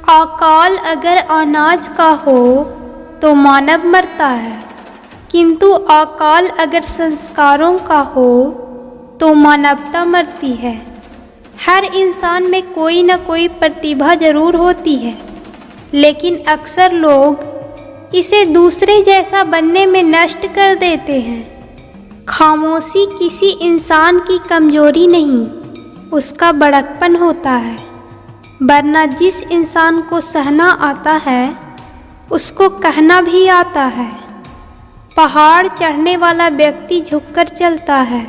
अकाल अगर अनाज का हो तो मानव मरता है, किंतु अकाल अगर संस्कारों का हो तो मानवता मरती है। हर इंसान में कोई न कोई प्रतिभा जरूर होती है, लेकिन अक्सर लोग इसे दूसरे जैसा बनने में नष्ट कर देते हैं। खामोशी किसी इंसान की कमजोरी नहीं, उसका बड़कपन होता है। वरना जिस इंसान को सहना आता है उसको कहना भी आता है। पहाड़ चढ़ने वाला व्यक्ति झुककर चलता है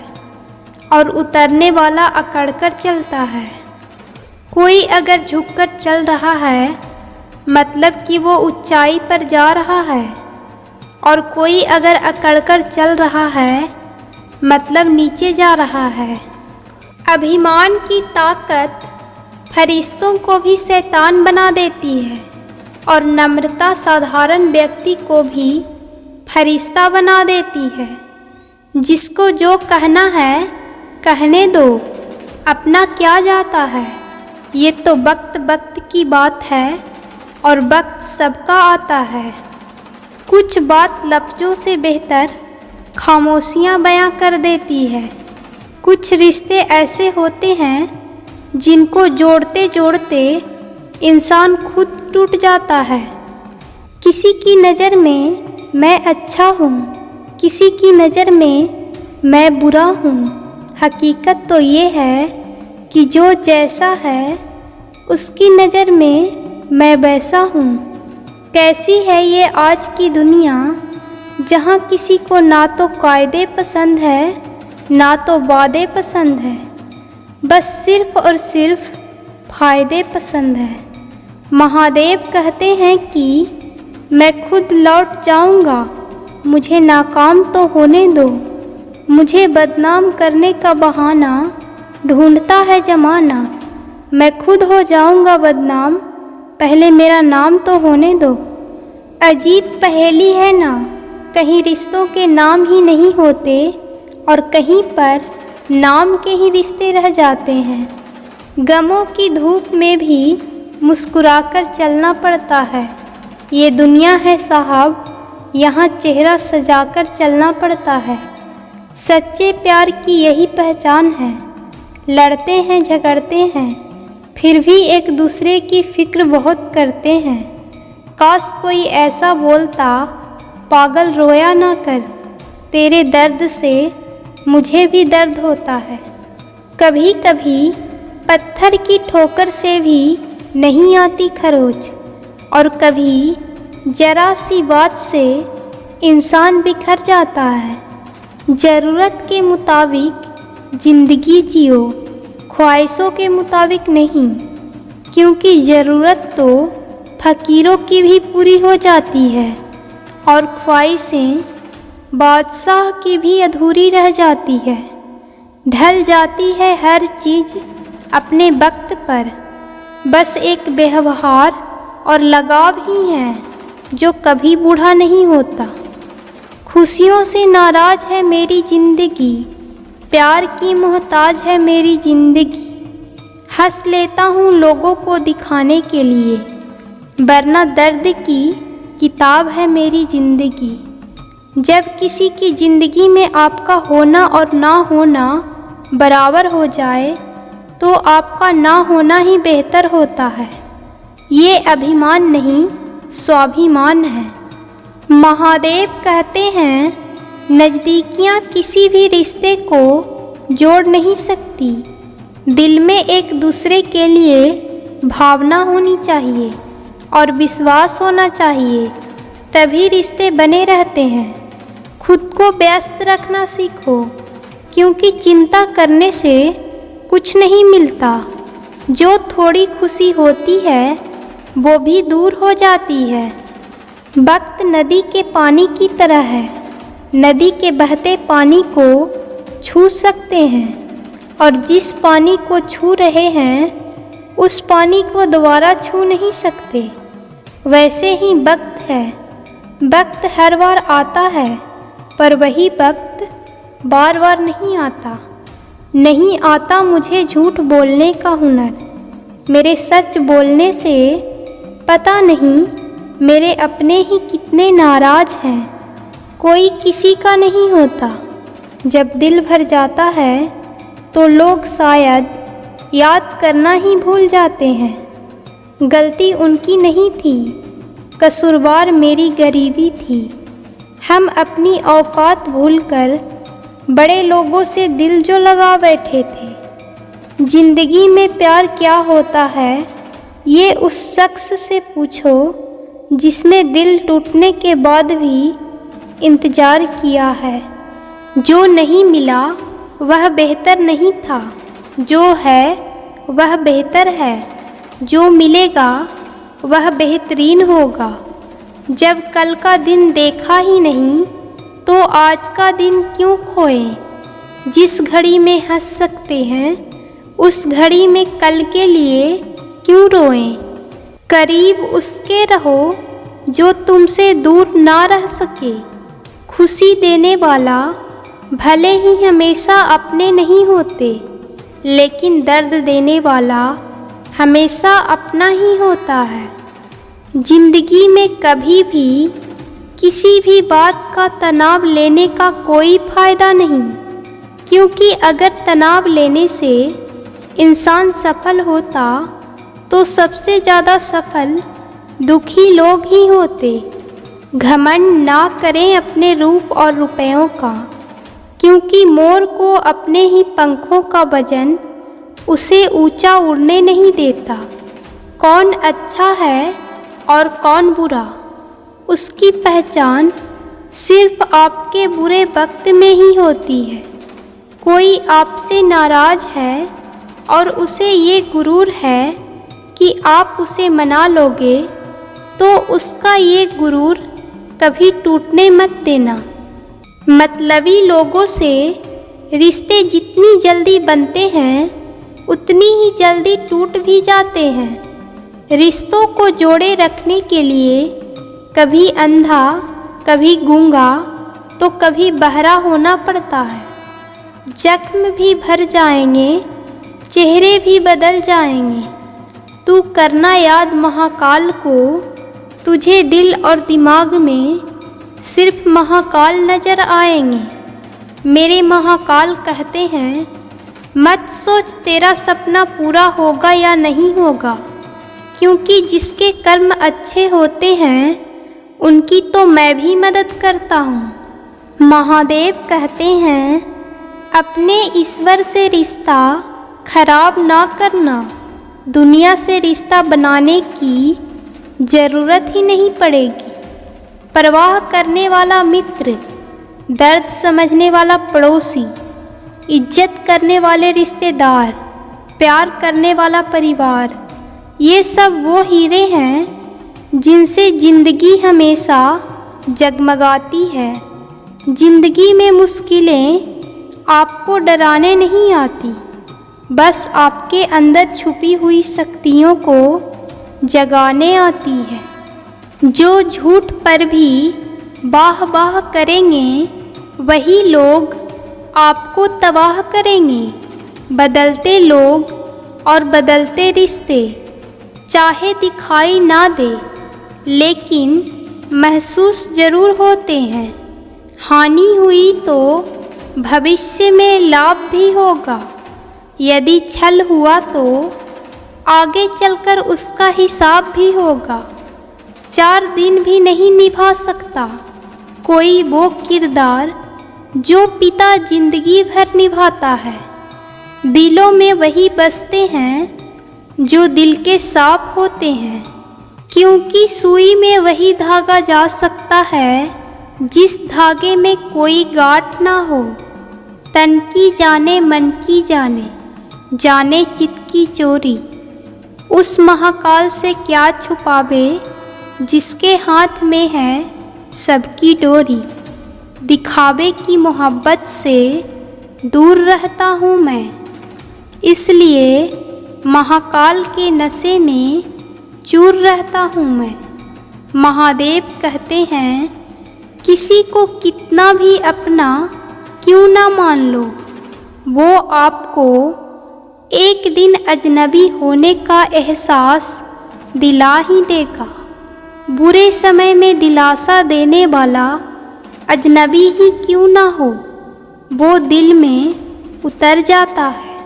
और उतरने वाला अकड़कर चलता है। कोई अगर झुककर चल रहा है मतलब कि वो ऊंचाई पर जा रहा है, और कोई अगर अकड़कर चल रहा है मतलब नीचे जा रहा है। अभिमान की ताकत फरिश्तों को भी शैतान बना देती है, और नम्रता साधारण व्यक्ति को भी फरिश्ता बना देती है। जिसको जो कहना है कहने दो, अपना क्या जाता है। ये तो वक्त वक्त की बात है और वक्त सबका आता है। कुछ बात लफ्ज़ों से बेहतर खामोशियाँ बयां कर देती है। कुछ रिश्ते ऐसे होते हैं जिनको जोड़ते जोड़ते इंसान खुद टूट जाता है। किसी की नज़र में मैं अच्छा हूँ, किसी की नज़र में मैं बुरा हूँ। हकीकत तो ये है कि जो जैसा है उसकी नज़र में मैं वैसा हूँ। कैसी है ये आज की दुनिया, जहाँ किसी को ना तो कायदे पसंद है ना तो वादे पसंद है, बस सिर्फ और सिर्फ फ़ायदे पसंद है। महादेव कहते हैं कि मैं खुद लौट जाऊंगा, मुझे नाकाम तो होने दो। मुझे बदनाम करने का बहाना ढूंढता है ज़माना। मैं खुद हो जाऊंगा बदनाम, पहले मेरा नाम तो होने दो। अजीब पहेली है ना, कहीं रिश्तों के नाम ही नहीं होते और कहीं पर नाम के ही रिश्ते रह जाते हैं। गमों की धूप में भी मुस्कुराकर चलना पड़ता है। ये दुनिया है साहब, यहाँ चेहरा सजाकर चलना पड़ता है। सच्चे प्यार की यही पहचान है। लड़ते हैं झगड़ते हैं फिर भी एक दूसरे की फिक्र बहुत करते हैं। काश कोई ऐसा बोलता, पागल रोया ना कर, तेरे दर्द से मुझे भी दर्द होता है। कभी कभी पत्थर की ठोकर से भी नहीं आती खरोच, और कभी जरा सी बात से इंसान बिखर जाता है। ज़रूरत के मुताबिक ज़िंदगी जियो, ख्वाहिशों के मुताबिक नहीं, क्योंकि ज़रूरत तो फ़कीरों की भी पूरी हो जाती है और ख्वाहिशें बादशाह की भी अधूरी रह जाती है। ढल जाती है हर चीज़ अपने वक्त पर, बस एक व्यवहार और लगाव ही है जो कभी बूढ़ा नहीं होता। खुशियों से नाराज़ है मेरी ज़िंदगी, प्यार की मोहताज है मेरी ज़िंदगी। हंस लेता हूँ लोगों को दिखाने के लिए, वरना दर्द की किताब है मेरी ज़िंदगी। जब किसी की ज़िंदगी में आपका होना और ना होना बराबर हो जाए तो आपका ना होना ही बेहतर होता है। ये अभिमान नहीं, स्वाभिमान है। महादेव कहते हैं, नज़दीकियाँ किसी भी रिश्ते को जोड़ नहीं सकती। दिल में एक दूसरे के लिए भावना होनी चाहिए और विश्वास होना चाहिए, तभी रिश्ते बने रहते हैं। खुद को व्यस्त रखना सीखो, क्योंकि चिंता करने से कुछ नहीं मिलता। जो थोड़ी खुशी होती है वो भी दूर हो जाती है। वक्त नदी के पानी की तरह है, नदी के बहते पानी को छू सकते हैं, और जिस पानी को छू रहे हैं उस पानी को दोबारा छू नहीं सकते। वैसे ही वक्त है, वक्त हर बार आता है, पर वही वक्त बार बार नहीं आता। नहीं आता मुझे झूठ बोलने का हुनर, मेरे सच बोलने से पता नहीं मेरे अपने ही कितने नाराज हैं, कोई किसी का नहीं होता। जब दिल भर जाता है तो लोग शायद याद करना ही भूल जाते हैं। गलती उनकी नहीं थी, कसूरवार मेरी गरीबी थी। हम अपनी औकात भूलकर बड़े लोगों से दिल जो लगा बैठे थे। जिंदगी में प्यार क्या होता है ये उस शख्स से पूछो जिसने दिल टूटने के बाद भी इंतज़ार किया है। जो नहीं मिला वह बेहतर नहीं था, जो है वह बेहतर है, जो मिलेगा वह बेहतरीन होगा। जब कल का दिन देखा ही नहीं तो आज का दिन क्यों खोएं। जिस घड़ी में हंस सकते हैं उस घड़ी में कल के लिए क्यों रोएं। करीब उसके रहो जो तुमसे दूर ना रह सके। खुशी देने वाला भले ही हमेशा अपने नहीं होते, लेकिन दर्द देने वाला हमेशा अपना ही होता है। जिंदगी में कभी भी किसी भी बात का तनाव लेने का कोई फ़ायदा नहीं, क्योंकि अगर तनाव लेने से इंसान सफल होता तो सबसे ज़्यादा सफल दुखी लोग ही होते। घमंड ना करें अपने रूप और रुपयों का, क्योंकि मोर को अपने ही पंखों का वजन उसे ऊंचा उड़ने नहीं देता। कौन अच्छा है और कौन बुरा, उसकी पहचान सिर्फ आपके बुरे वक्त में ही होती है। कोई आपसे नाराज़ है और उसे ये गुरूर है कि आप उसे मना लोगे, तो उसका ये गुरूर कभी टूटने मत देना। मतलबी लोगों से रिश्ते जितनी जल्दी बनते हैं उतनी ही जल्दी टूट भी जाते हैं। रिश्तों को जोड़े रखने के लिए कभी अंधा, कभी गूंगा, तो कभी बहरा होना पड़ता है। जख्म भी भर जाएंगे, चेहरे भी बदल जाएंगे। तू करना याद महाकाल को, तुझे दिल और दिमाग में सिर्फ महाकाल नज़र आएंगे। मेरे महाकाल कहते हैं मत सोच तेरा सपना पूरा होगा या नहीं होगा, क्योंकि जिसके कर्म अच्छे होते हैं उनकी तो मैं भी मदद करता हूँ। महादेव कहते हैं अपने ईश्वर से रिश्ता खराब ना करना। दुनिया से रिश्ता बनाने की ज़रूरत ही नहीं पड़ेगी। परवाह करने वाला मित्र, दर्द समझने वाला पड़ोसी, इज्जत करने वाले रिश्तेदार, प्यार करने वाला परिवार, ये सब वो हीरे हैं जिनसे ज़िंदगी हमेशा जगमगाती है। ज़िंदगी में मुश्किलें आपको डराने नहीं आती, बस आपके अंदर छुपी हुई शक्तियों को जगाने आती है। जो झूठ पर भी वाह वाह करेंगे वही लोग आपको तबाह करेंगे। बदलते लोग और बदलते रिश्ते चाहे दिखाई ना दे, लेकिन महसूस ज़रूर होते हैं। हानि हुई तो भविष्य में लाभ भी होगा। यदि छल हुआ तो आगे चलकर उसका हिसाब भी होगा। 4 दिन भी नहीं निभा सकता कोई वो किरदार जो पिता जिंदगी भर निभाता है। दिलों में वही बसते हैं जो दिल के साफ होते हैं, क्योंकि सुई में वही धागा जा सकता है जिस धागे में कोई गांठ ना हो। तन की जाने मन की जाने, जाने चित की चोरी। उस महाकाल से क्या छुपावे जिसके हाथ में है सबकी डोरी। दिखावे की मोहब्बत से दूर रहता हूँ मैं, इसलिए महाकाल के नशे में चूर रहता हूँ मैं। महादेव कहते हैं किसी को कितना भी अपना क्यों ना मान लो, वो आपको एक दिन अजनबी होने का एहसास दिला ही देगा। बुरे समय में दिलासा देने वाला अजनबी ही क्यों ना हो, वो दिल में उतर जाता है।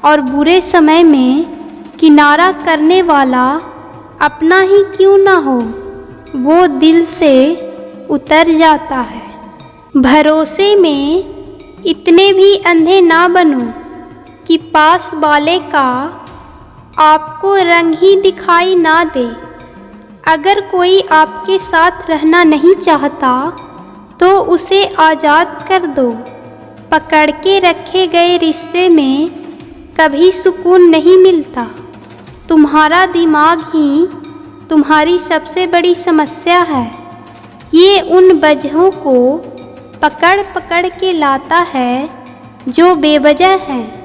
और बुरे समय में किनारा करने वाला अपना ही क्यों ना हो, वो दिल से उतर जाता है। भरोसे में इतने भी अंधे ना बनो कि पास वाले का आपको रंग ही दिखाई ना दे। अगर कोई आपके साथ रहना नहीं चाहता तो उसे आज़ाद कर दो। पकड़ के रखे गए रिश्ते में कभी सुकून नहीं मिलता। तुम्हारा दिमाग ही तुम्हारी सबसे बड़ी समस्या है। ये उन वजहों को पकड़ पकड़ के लाता है जो बेवजह हैं।